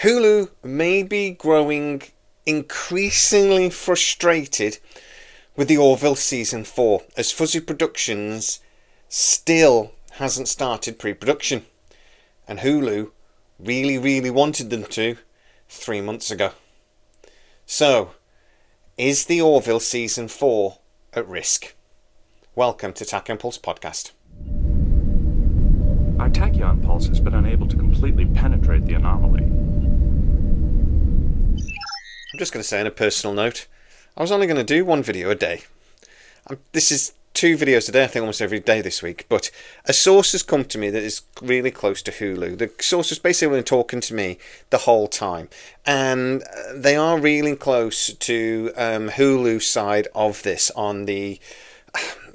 Hulu may be growing increasingly frustrated with the Orville Season 4, as Fuzzy Productions still hasn't started pre-production. And Hulu really wanted them to 3 months ago. So, is the Orville Season 4 at risk? Welcome to Tachyon Pulse Podcast. Our Tachyon pulse has been unable to completely penetrate the anomaly. I'm just going to say on a personal note, I was only going to do one video a day. This is 2 videos a day, I think almost every day this week, but a source has come to me that is really close to Hulu. The source has basically been talking to me the whole time, and they are really close to Hulu's side of this on the...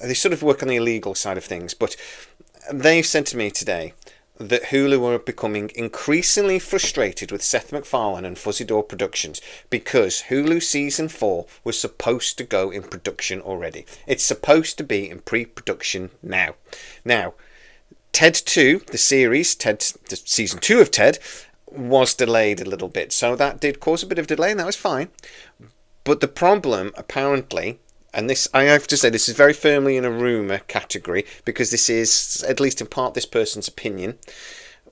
They sort of work on the illegal side of things, but they've said to me today that Hulu are becoming increasingly frustrated with Seth MacFarlane and Fuzzy Door Productions because Hulu Season 4 was supposed to go in production already. It's supposed to be in pre-production now. Now, Ted 2, the series, the Season 2 of Ted, was delayed a little bit, so that did cause a bit of delay, and that was fine. But the problem, apparently... And this, I have to say, this is very firmly in a rumour category, because this is, at least in part, this person's opinion.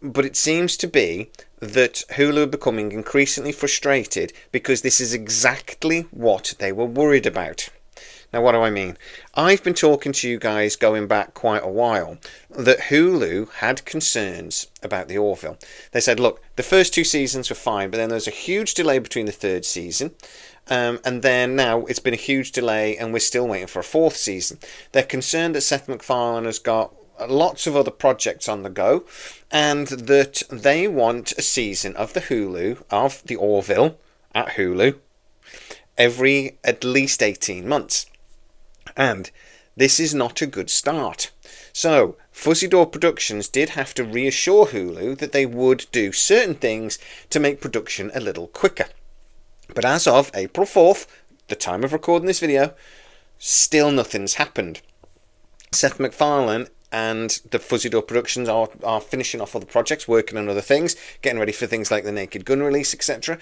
But it seems to be that Hulu are becoming increasingly frustrated because this is exactly what they were worried about. Now, what do I mean? I've been talking to you guys going back quite a while that Hulu had concerns about the Orville. They said, look, the first 2 seasons were fine, but then there's a huge delay between the 3rd season. And then now it's been a huge delay and we're still waiting for a 4th season. They're concerned that Seth MacFarlane has got lots of other projects on the go and that they want a season of the Orville at Hulu every at least 18 months. And this is not a good start. So, Fuzzy Door Productions did have to reassure Hulu that they would do certain things to make production a little quicker. But as of April 4th, the time of recording this video, still nothing's happened. Seth MacFarlane and the Fuzzy Door Productions are finishing off other projects, working on other things, getting ready for things like the Naked Gun release, etc.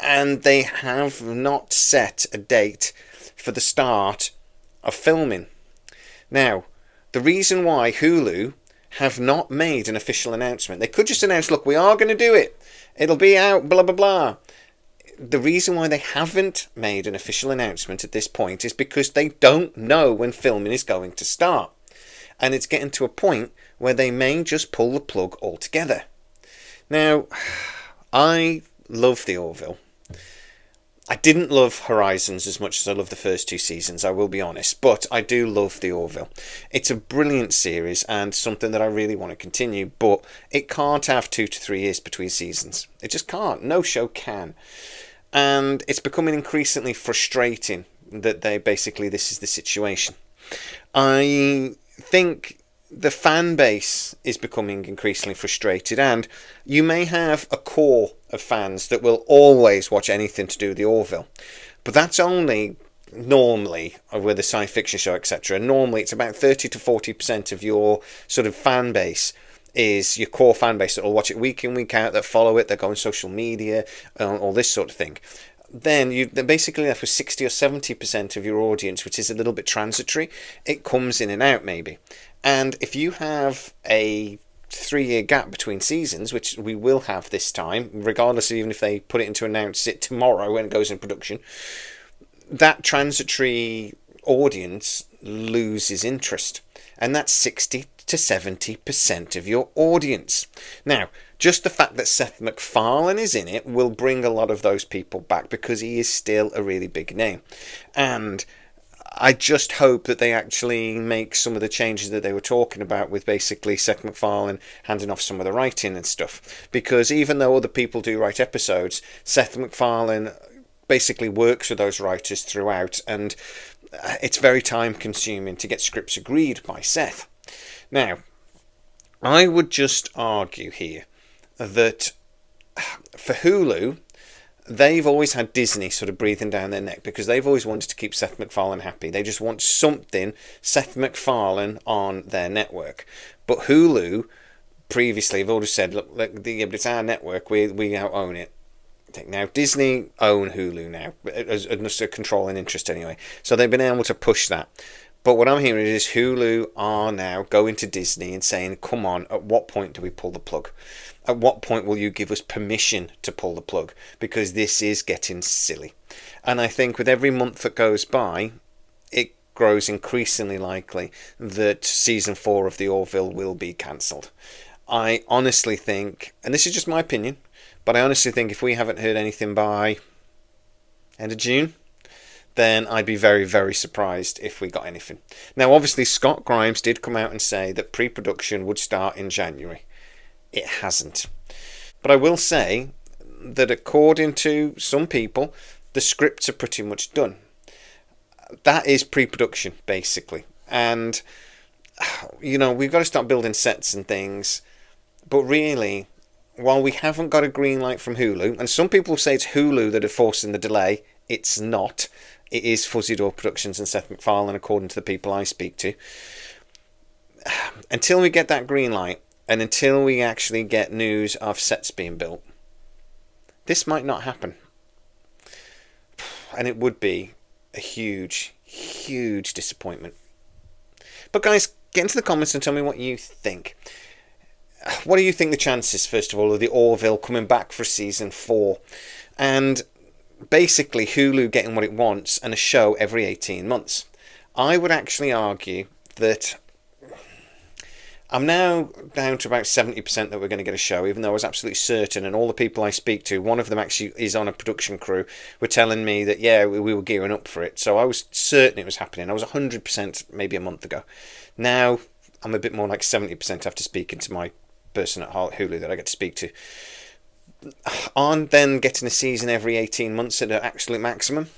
And they have not set a date for the start of filming. Now, the reason why Hulu have not made an official announcement, they could just announce, look, we are going to do it. It'll be out, blah, blah, blah. The reason why they haven't made an official announcement at this point is because they don't know when filming is going to start. And it's getting to a point where they may just pull the plug altogether. Now, I love the Orville. I didn't love Horizons as much as I love the first 2 seasons, I will be honest, but I do love the Orville. It's a brilliant series and something that I really want to continue, but it can't have 2 to 3 years between seasons. It just can't. No show can. And it's becoming increasingly frustrating that this is the situation. I think the fan base is becoming increasingly frustrated, and you may have a core of fans that will always watch anything to do with the Orville. But that's only normally with a science fiction show, etc. Normally it's about 30 to 40% of your sort of fan base is your core fan base that will watch it week in, week out, that follow it, that go on social media, all this sort of thing. Then they're basically left with 60 or 70% of your audience, which is a little bit transitory. It comes in and out, maybe. And if you have a 3-year gap between seasons, which we will have this time, regardless of even if they put it into announce it tomorrow when it goes in production, that transitory audience loses interest. And that's 60 to 70% of your audience. Now, just the fact that Seth MacFarlane is in it will bring a lot of those people back because he is still a really big name. And I just hope that they actually make some of the changes that they were talking about with basically Seth MacFarlane handing off some of the writing and stuff. Because even though other people do write episodes, Seth MacFarlane basically works with those writers throughout, and it's very time consuming to get scripts agreed by Seth. Now, I would just argue here that for Hulu, they've always had Disney sort of breathing down their neck because they've always wanted to keep Seth MacFarlane happy. They just want something Seth MacFarlane on their network. But Hulu previously have always said, look, yeah, but it's our network, we out own it. thing. Now, Disney own Hulu now, as a controlling interest anyway. So they've been able to push that. But what I'm hearing is Hulu are now going to Disney and saying, come on, at what point do we pull the plug? At what point will you give us permission to pull the plug? Because this is getting silly. And I think with every month that goes by, it grows increasingly likely that season 4 of the Orville will be cancelled. I honestly think, and this is just my opinion, but I honestly think if we haven't heard anything by end of June, then I'd be very, very surprised if we got anything. Now, obviously, Scott Grimes did come out and say that pre-production would start in January. It hasn't. But I will say that according to some people, the scripts are pretty much done. That is pre-production, basically. And, we've got to start building sets and things. But really, while we haven't got a green light from Hulu, and some people say it's Hulu that are forcing the delay, it's not. It is Fuzzy Door Productions and Seth MacFarlane, according to the people I speak to. Until we get that green light, and until we actually get news of sets being built, this might not happen. And it would be a huge, huge disappointment. But guys, get into the comments and tell me what you think. What do you think the chances, first of all, of the Orville coming back for season 4? And basically Hulu getting what it wants and a show every 18 months. I would actually argue that I'm now down to about 70% that we're going to get a show, even though I was absolutely certain, and all the people I speak to, one of them actually is on a production crew, were telling me that, yeah, we were gearing up for it. So I was certain it was happening. I was 100% maybe a month ago. Now I'm a bit more like 70% after speaking to my person at Hulu that I get to speak to. On then getting a season every 18 months at an absolute maximum,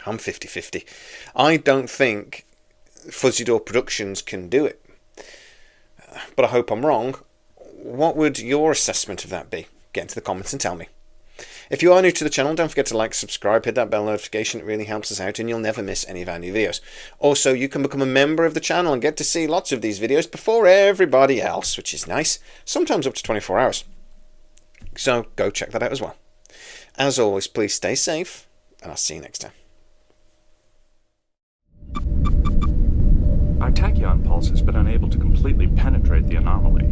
I'm 50-50. I don't think Fuzzy Door Productions can do it. But I hope I'm wrong. What would your assessment of that be? Get into the comments and tell me. If you are new to the channel, don't forget to like, subscribe, hit that bell notification. It really helps us out and you'll never miss any of our new videos. Also, you can become a member of the channel and get to see lots of these videos before everybody else, which is nice. Sometimes up to 24 hours. So go check that out as well. As always, please stay safe, and I'll see you next time. Our tachyon pulse has been unable to completely penetrate the anomaly.